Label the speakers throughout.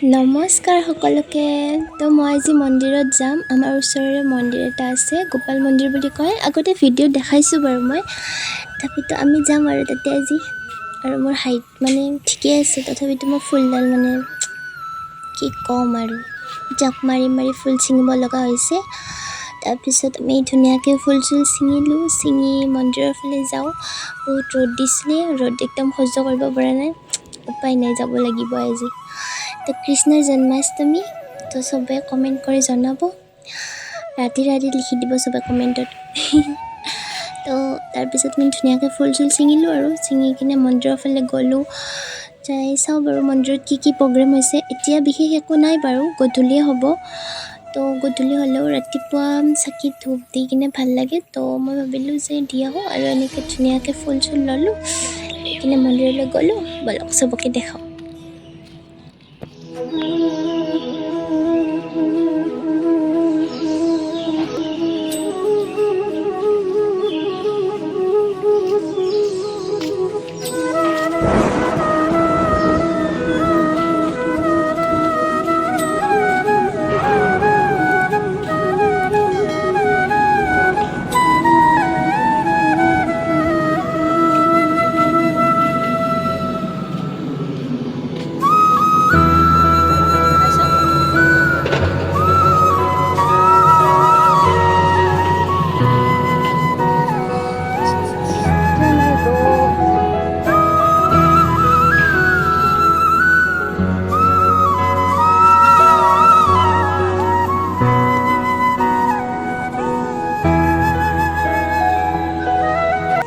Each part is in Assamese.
Speaker 1: নমস্কাৰ সকলোকে। তো মই আজি মন্দিৰত যাম। আমাৰ ওচৰৰে মন্দিৰ এটা আছে, গোপাল মন্দিৰ বুলি কয়। আগতে ভিডিঅ'ত দেখাইছোঁ বাৰু মই, তথাপিতো আমি যাম আৰু তাতে আজি। আৰু মোৰ হাইট মানে ঠিকেই আছে, তথাপিতো মই ফুলডাল মানে কি ক'ম আৰু জাপ মাৰি মাৰি ফুল ছিঙিব লগা হৈছে। তাৰপিছত আমি ধুনীয়াকৈ ফুল চুল ছিঙি মন্দিৰৰ ফালে যাওঁ। বহুত ৰ'দ দিছিলে, ৰ'দ একদম সহ্য কৰিব পৰা নাই, উপায় নাই, যাব লাগিব আজি। তো কৃষ্ণৰ জন্মাষ্টমী, তো চবে কমেণ্ট কৰি জনাব, ৰাতি লিখি দিব চবে কমেণ্টত। তো তাৰপিছত আমি ধুনীয়াকৈ ফুল চুল ছিঙিলোঁ আৰু ছিঙি কিনে মন্দিৰৰ ফালে গ'লোঁ। যাই চাওঁ বাৰু মন্দিৰত কি প্ৰগ্ৰেম হৈছে। এতিয়া বিশেষ একো নাই বাৰু, গধূলিয়ে হ'ব। তো গধূলি হ'লেও ৰাতিপুৱা চাকি ধূপ দি কিনে ভাল লাগে। তো মই ভাবিলোঁ যে দি আহোঁ, আৰু এনেকৈ ধুনীয়াকৈ ফুল চুল ল'লোঁ, লৈ কিনে মন্দিৰলৈ গ'লোঁ। বলক চবকে দেখাওঁ।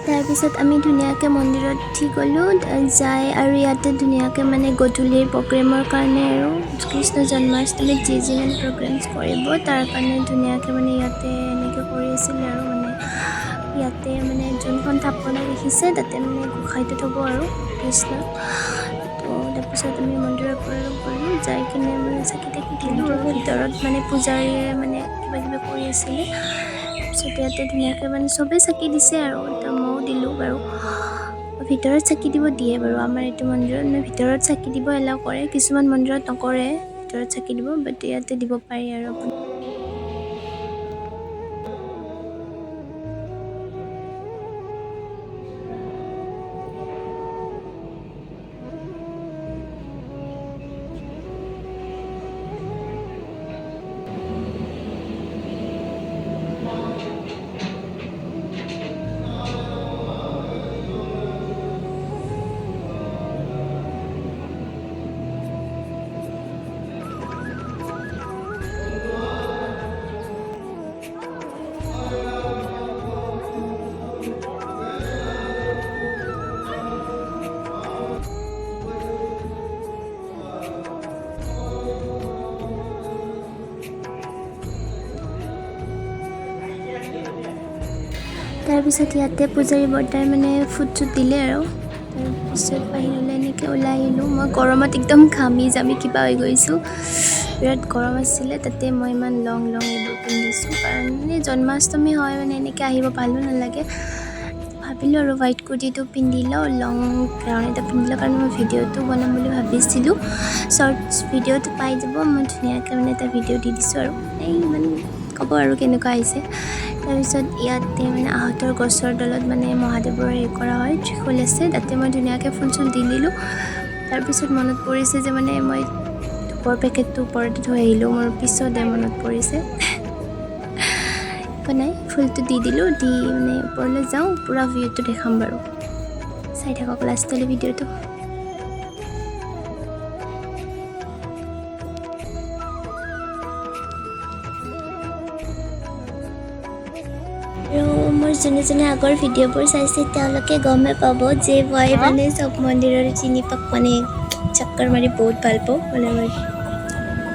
Speaker 1: তাৰপিছত আমি ধুনীয়াকৈ মন্দিৰত উঠি গ'লোঁ, যাই আৰু ইয়াতে ধুনীয়াকৈ মানে গধূলিৰ প্ৰগ্ৰেমৰ কাৰণে আৰু কৃষ্ণ জন্মাষ্টমীত যি মানে প্ৰগ্ৰেমছ কৰিব, তাৰ কাৰণে ধুনীয়াকৈ মানে ইয়াতে এনেকৈ কৰি আছিলে আৰু মানে ইয়াতে মানে যোনখন থাপনা দেখিছে তাতে মানে গোসাঁইটো থ'ব আৰু কৃষ্ণ। তো তাৰপিছত আমি মন্দিৰৰ পৰা গ'লোঁ, যাই কিনে মানে চাকি তাকি দিলোঁ আৰু ভিতৰত মানে পূজাৰীয়ে মানে কিবা কিবি কৰি আছিলে। তাৰপিছত ইয়াতে ধুনীয়াকৈ মানে চবেই চাকি দিছে আৰু তো ময়ো দিলোঁ বাৰু। ভিতৰত চাকি দিব দিয়ে বাৰু, আমাৰ এইটো মন্দিৰত মানে ভিতৰত চাকি দিব এলাও কৰে, কিছুমান মন্দিৰত নকৰে ভিতৰত চাকি দিব, বাট ইয়াতে দিব পাৰি আৰু আপুনি। তাৰপিছত ইয়াতে পূজাৰী বৰ্তাই মানে ফুট চুট দিলে আৰু তাৰপিছত বাহিৰলৈ এনেকৈ ওলাই আহিলোঁ। মই গৰমত একদম ঘামি জামি কিবা হৈ গৈছোঁ, বিৰাট গৰম আছিলে। তাতে মই ইমান লং এইবোৰ পিন্ধিছোঁ, কাৰণ মানে জন্মাষ্টমী হয়, মানে এনেকৈ আহিব ভালো নালাগে। ভাবিলোঁ আৰু হোৱাইট কুৰ্তিটো পিন্ধি লওঁ, লং গাউন এটা পিন্ধি লওঁ, কাৰণ মই ভিডিঅ'টো বনাম বুলি ভাবিছিলোঁ। শ্বৰ্টছ ভিডিঅ'টো পাই যাব, মই ধুনীয়াকৈ মানে এটা ভিডিঅ' দি দিছোঁ আৰু এই মানে ক'ব আৰু কেনেকুৱা আহিছে। তাৰপিছত ইয়াতে মানে আহঁতৰ গছৰ তলত মানে মহাদেৱৰ হেৰি কৰা হয়, ত্ৰিশূল আছে, তাতে মই ধুনীয়াকৈ ফুল চুল দি দিলোঁ। তাৰপিছত মনত পৰিছে যে মানে মই ধূপৰ পেকেটটো ওপৰতে থৈ আহিলোঁ, মোৰ পিছতে মনত পৰিছে। একো নাই, ফুলটো দি দিলোঁ, দি মানে ওপৰলৈ যাওঁ, পূৰা ভিউটো দেখাম বাৰু, চাই থাকক লাষ্টলৈ ভিডিঅ'টো। আৰু মোৰ যোনে আগৰ ভিডিঅ'বোৰ চাইছে তেওঁলোকে গমেই পাব যে মই মানে চব মন্দিৰৰ চিনিপাক মানে চক্কৰ মাৰি বহুত ভাল পাওঁ, মানে মই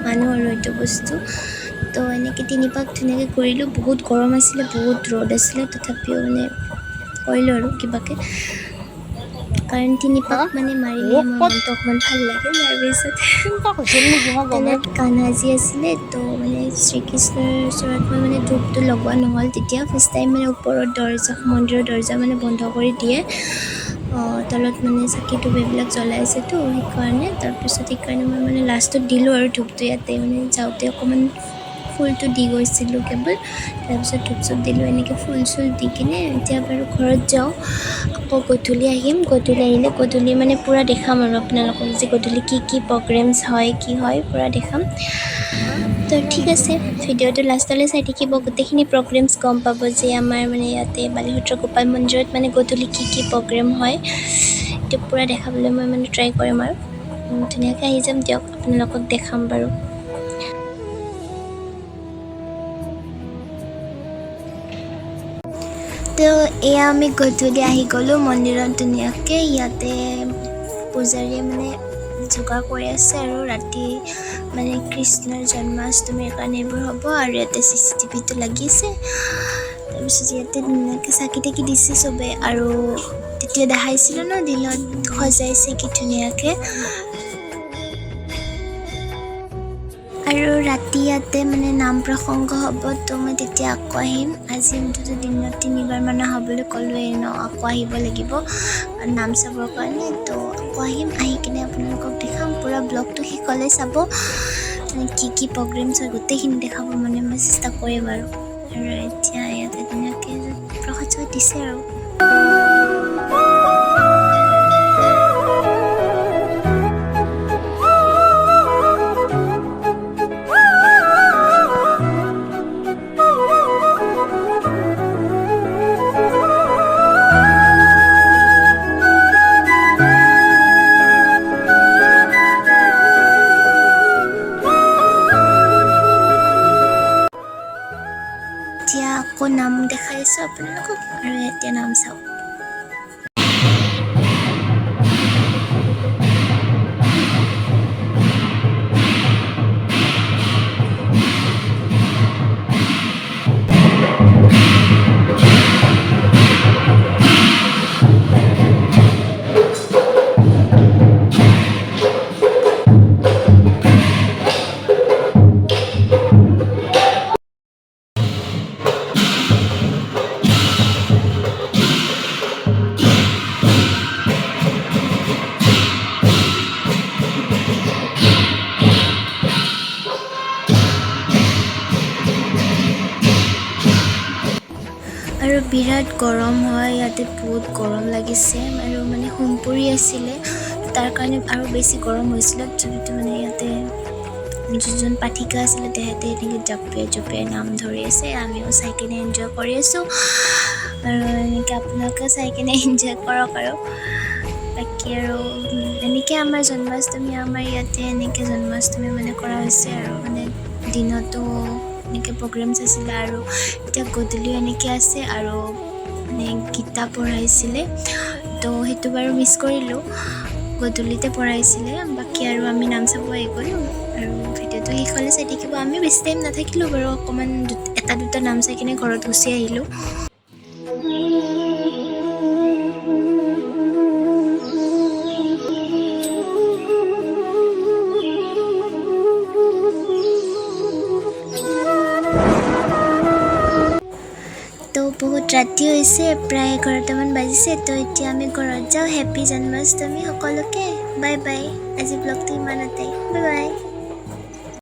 Speaker 1: মানুহ আৰু এইটো বস্তু। তো এনেকৈ তিনিপাক ধুনীয়াকৈ ঘূৰিলোঁ, বহুত গৰম আছিলে, বহুত ৰ'দ আছিলে, তথাপিও মানে কৰিলোঁ আৰু কিবাকৈ, কাৰণ তিনিপাক মানে মাৰিলে মোৰ মনটো অকণমান ভাল লাগে। তাৰপিছত তলত কানহাজী আছিলে, তো মানে শ্ৰীকৃষ্ণৰ ওচৰত মই মানে ধূপটো লগোৱা নহ'ল তেতিয়া, ফাৰ্ষ্ট টাইম মানে ওপৰত মন্দিৰৰ দৰ্জা মানে বন্ধ কৰি দিয়ে, তলত মানে চাকি ধূপ এইবিলাক জ্বলাইছেতো সেইকাৰণে মই মানে লাষ্টত দিলোঁ আৰু ধূপটো ইয়াতে মানে যাওঁতে অকণমান ফুলটো দি গৈছিলোঁ কেৱল তাৰপিছত ধূপ চুপ দিলোঁ এনেকৈ ফুল চুল দি কিনে এতিয়া বাৰু ঘৰত যাওঁ আকৌ গধূলি আহিম গধূলি আহিলে গধূলি মানে পূৰা দেখাম আৰু আপোনালোকক যে গধূলি কি প্ৰগ্ৰেমছ হয় কি হয় পূৰা দেখাম তো ঠিক আছে ভিডিঅ'টো লাষ্টলৈ চাই থাকিব গোটেইখিনি প্ৰগ্ৰেমছ গম পাব যে আমাৰ মানে ইয়াতে বালিসত্ৰ গোপাল মন্দিৰত মানে গধূলি কি প্ৰগ্ৰেম হয় এইটো পূৰা দেখাবলৈ মই মানে ট্ৰাই কৰিম আৰু ধুনীয়াকৈ আহি যাম দিয়ক আপোনালোকক দেখাম বাৰু তো এয়া আমি গধূলি আহি গ'লোঁ মন্দিৰত ধুনীয়াকৈ ইয়াতে পূজাৰীয়ে মানে যোগাৰ কৰি আছে আৰু ৰাতি মানে কৃষ্ণৰ জন্মাষ্টমীৰ কাৰণে এইবোৰ হ'ব আৰু ইয়াতে CCTVটো লাগিছে তাৰপিছত ইয়াতে ধুনীয়াকৈ চাকি তাকি দিছে চবে আৰু তেতিয়া দেখাইছিলোঁ ন দিনত সজাইছে কি ধুনীয়াকৈ আৰু ৰাতি ইয়াতে মানে নাম প্ৰসংগ হ'ব তো মই তেতিয়া আকৌ আহিম আজি মুঠতে দিনত 3বাৰ মান হ'বলৈ ক'লোৱেই ন আকৌ আহিব লাগিব নাম চাবৰ কাৰণে তো আকৌ আহিম আহি কিনে আপোনালোকক দেখাম পূৰা ব্লগটো শেষলৈ চাব কি প্ৰগ্ৰেমছ হয় গোটেইখিনি দেখাব মানে মই চেষ্টা কৰিম আৰু এতিয়া ইয়াতে ধুনীয়াকৈ প্ৰসাদ চসাদ দিছে আৰু এতিয়া আকৌ নাম দেখাইছোঁ আপোনালোকক আৰু এতিয়া নাম চাওক আৰু বিৰাট গৰম হয় ইয়াতে বহুত গৰম লাগিছে আৰু মানে হোম পৰি আছিলে তাৰ কাৰণে আৰু বেছি গৰম হৈছিলে যিহেতু মানে ইয়াতে যিজন পাঠিকা আছিলে তেহেঁতে এনেকৈ জপিয়াই নাম ধৰি আছে আমিও চাই কিনে এনজয় কৰি আছোঁ আৰু এনেকৈ আপোনালোকেও চাই কিনে এনজয় কৰক আৰু বাকী আৰু এনেকৈ আমাৰ জন্মাষ্টমী আমাৰ ইয়াতে এনেকৈ জন্মাষ্টমী মানে কৰা হৈছে আৰু মানে দিনতো এনেকৈ প্ৰগ্ৰেমছ আছিলে আৰু এতিয়া গধূলিও এনেকৈ আছে আৰু মানে গীতা পঢ়াইছিলে তো সেইটো বাৰু মিছ কৰিলোঁ গধূলিতে পঢ়াইছিলে বাকী আৰু আমি নাম চাব আহি গ'লোঁ আৰু ভিডিঅ'টো শেষলৈ চাই থাকিব আমি বেছি টাইম নাথাকিলোঁ বাৰু অকণমান এটা দুটা নাম চাই কিনে ঘৰত গুচি আহিলোঁ তো বহুত ৰাতি হৈছে প্ৰায় 11টামান বাজিছে তো এতিয়া আমি ঘৰত যাওঁ হেপী জন্মাষ্টমী সকলোকে বাই বাই আজি ব্লগটো ইমানতে বাই বাই